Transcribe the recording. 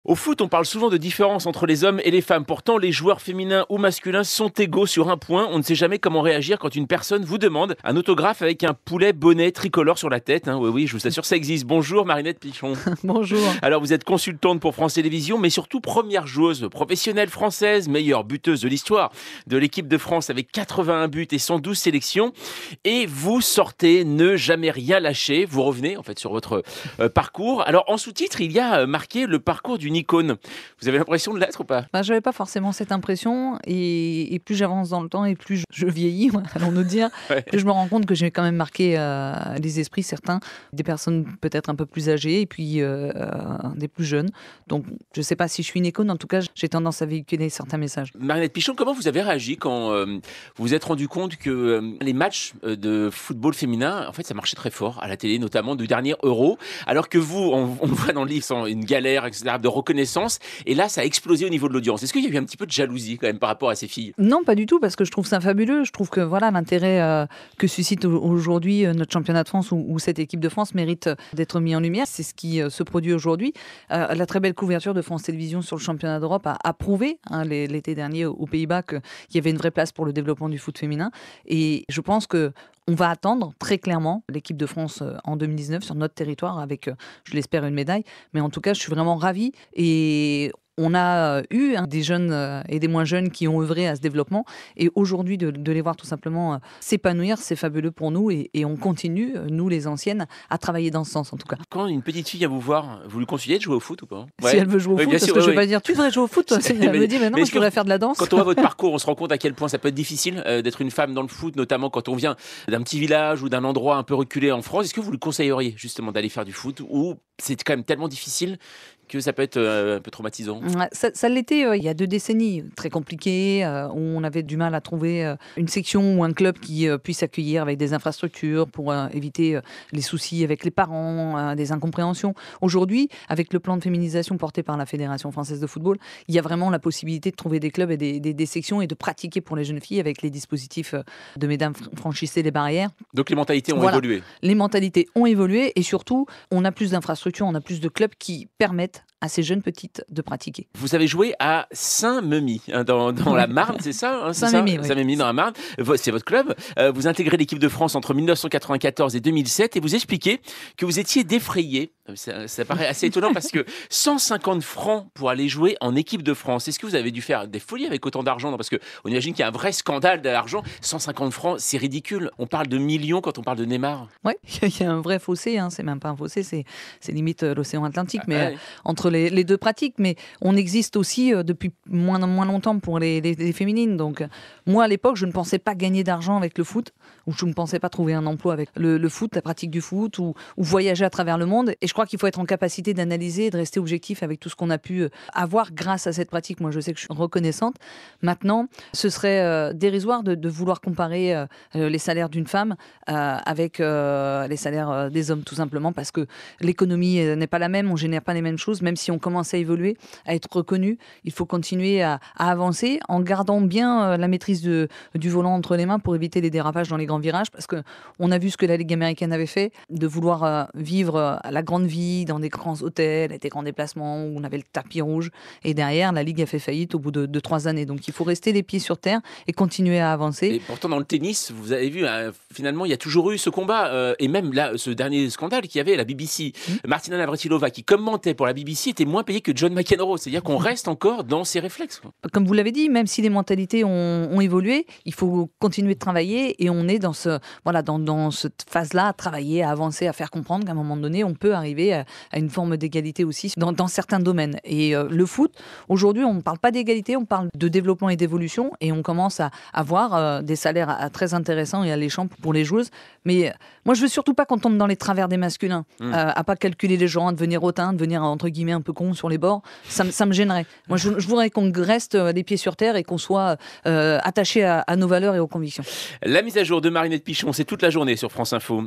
Au foot, on parle souvent de différence entre les hommes et les femmes. Pourtant, les joueurs féminins ou masculins sont égaux sur un point. On ne sait jamais comment réagir quand une personne vous demande un autographe avec un poulet bonnet tricolore sur la tête. Oui, je vous assure, ça existe. Bonjour Marinette Pichon. Bonjour. Alors, vous êtes consultante pour France Télévisions, mais surtout première joueuse professionnelle française, meilleure buteuse de l'histoire de l'équipe de France avec 81 buts et 112 sélections. Et vous sortez ne jamais rien lâcher. Vous revenez en fait sur votre parcours. Alors, en sous-titre, il y a marqué le parcours d'une icône. Vous avez l'impression de l'être ou pas ? Je n'avais pas forcément cette impression et plus j'avance dans le temps et plus je vieillis, allons nous dire, plus je me rends compte que j'ai quand même marqué les esprits certains, des personnes peut-être un peu plus âgées et puis des plus jeunes. Donc je ne sais pas si je suis une icône, en tout cas j'ai tendance à véhiculer certains messages. Marinette Pichon, comment vous avez réagi quand vous vous êtes rendu compte que les matchs de football féminin, en fait ça marchait très fort à la télé, notamment du dernier Euro, alors que vous, on le voit dans le livre, sans une galère, etc., de reconnaissance, et là ça a explosé au niveau de l'audience. Est-ce qu'il y a eu un petit peu de jalousie quand même par rapport à ces filles ? Non, pas du tout, parce que je trouve ça fabuleux. Je trouve que voilà, l'intérêt que suscite aujourd'hui notre championnat de France ou cette équipe de France mérite d'être mis en lumière. C'est ce qui se produit aujourd'hui. La très belle couverture de France Télévisions sur le championnat d'Europe a prouvé l'été dernier aux Pays-Bas qu'il y avait une vraie place pour le développement du foot féminin. Et je pense que on va attendre très clairement l'équipe de France en 2019 sur notre territoire avec, je l'espère, une médaille. Mais en tout cas, je suis vraiment ravie et on a eu des jeunes et des moins jeunes qui ont œuvré à ce développement. Et aujourd'hui, de les voir tout simplement s'épanouir, c'est fabuleux pour nous. Et on continue, nous les anciennes, à travailler dans ce sens en tout cas. Quand une petite fille vient vous voir, vous lui conseillez de jouer au foot ou pas ? Si elle veut jouer au foot, parce que je ne vais pas dire tu devrais jouer au foot. Elle me dit mais non, je voudrais faire de la danse. Quand on voit votre parcours, on se rend compte à quel point ça peut être difficile d'être une femme dans le foot, notamment quand on vient d'un petit village ou d'un endroit un peu reculé en France. Est-ce que vous lui conseilleriez justement d'aller faire du foot ou c'est quand même tellement difficile que ça peut être un peu traumatisant? Ça l'était il y a 2 décennies, très compliqué, où on avait du mal à trouver une section ou un club qui puisse accueillir avec des infrastructures pour éviter les soucis avec les parents, des incompréhensions. Aujourd'hui, avec le plan de féminisation porté par la Fédération française de football, il y a vraiment la possibilité de trouver des clubs et des sections et de pratiquer pour les jeunes filles avec les dispositifs de Mesdames franchissez les barrières. Donc les mentalités ont évolué. Les mentalités ont évolué et surtout, on a plus d'infrastructures, on a plus de clubs qui permettent à ces jeunes petites de pratiquer. Vous avez joué à Saint-Memy, dans la Marne, c'est ça Saint-Mémy, oui. Saint-Mémy, dans la Marne. C'est votre club. Vous intégrez l'équipe de France entre 1994 et 2007 et vous expliquez que vous étiez défrayé. Ça paraît assez étonnant parce que 150 francs pour aller jouer en équipe de France. Est-ce que vous avez dû faire des folies avec autant d'argent ? Parce qu'on imagine qu'il y a un vrai scandale de l'argent. 150 francs, c'est ridicule. On parle de millions quand on parle de Neymar. Oui, il y a un vrai fossé. C'est même pas un fossé, c'est limite l'océan Atlantique. Mais entre les deux pratiques. Mais on existe aussi depuis moins longtemps pour les féminines. Donc moi, à l'époque, je ne pensais pas gagner d'argent avec le foot, ou je ne pensais pas trouver un emploi avec le foot, la pratique du foot, ou voyager à travers le monde. Et je crois qu'il faut être en capacité d'analyser et de rester objectif avec tout ce qu'on a pu avoir grâce à cette pratique. Moi, je sais que je suis reconnaissante. Maintenant, ce serait dérisoire de vouloir comparer les salaires d'une femme avec les salaires des hommes, tout simplement, parce que l'économie n'est pas la même, on ne génère pas les mêmes choses, même si on commence à évoluer, à être reconnu. Il faut continuer à avancer en gardant bien la maîtrise du volant entre les mains pour éviter les dérapages dans les grands virages, parce qu'on a vu ce que la Ligue américaine avait fait, de vouloir vivre la grande vie dans des grands hôtels, avec des grands déplacements où on avait le tapis rouge. Et derrière, la Ligue a fait faillite au bout de 3 années. Donc il faut rester les pieds sur terre et continuer à avancer. Et pourtant, dans le tennis, vous avez vu, finalement, il y a toujours eu ce combat. Et même là, ce dernier scandale qu'il y avait, la BBC, Martina Navratilova, qui commentait pour la BBC, était moins payée que John McEnroe. C'est-à-dire qu'on reste encore dans ses réflexes. Comme vous l'avez dit, même si les mentalités ont évolué, il faut continuer de travailler. Et on est dans cette phase-là, à travailler, à avancer, à faire comprendre qu'à un moment donné, on peut arriver à une forme d'égalité aussi dans certains domaines. Et le foot, aujourd'hui, on ne parle pas d'égalité, on parle de développement et d'évolution. Et on commence à avoir des salaires très intéressants et alléchants pour les joueuses. Mais moi, je veux surtout pas qu'on tombe dans les travers des masculins, à pas calculer les gens, à devenir hautain, devenir entre guillemets un peu con sur les bords. Ça me gênerait. Moi, je voudrais qu'on reste les pieds sur terre et qu'on soit attaché à nos valeurs et aux convictions. La mise à jour de Marinette Pichon, c'est toute la journée sur France Info.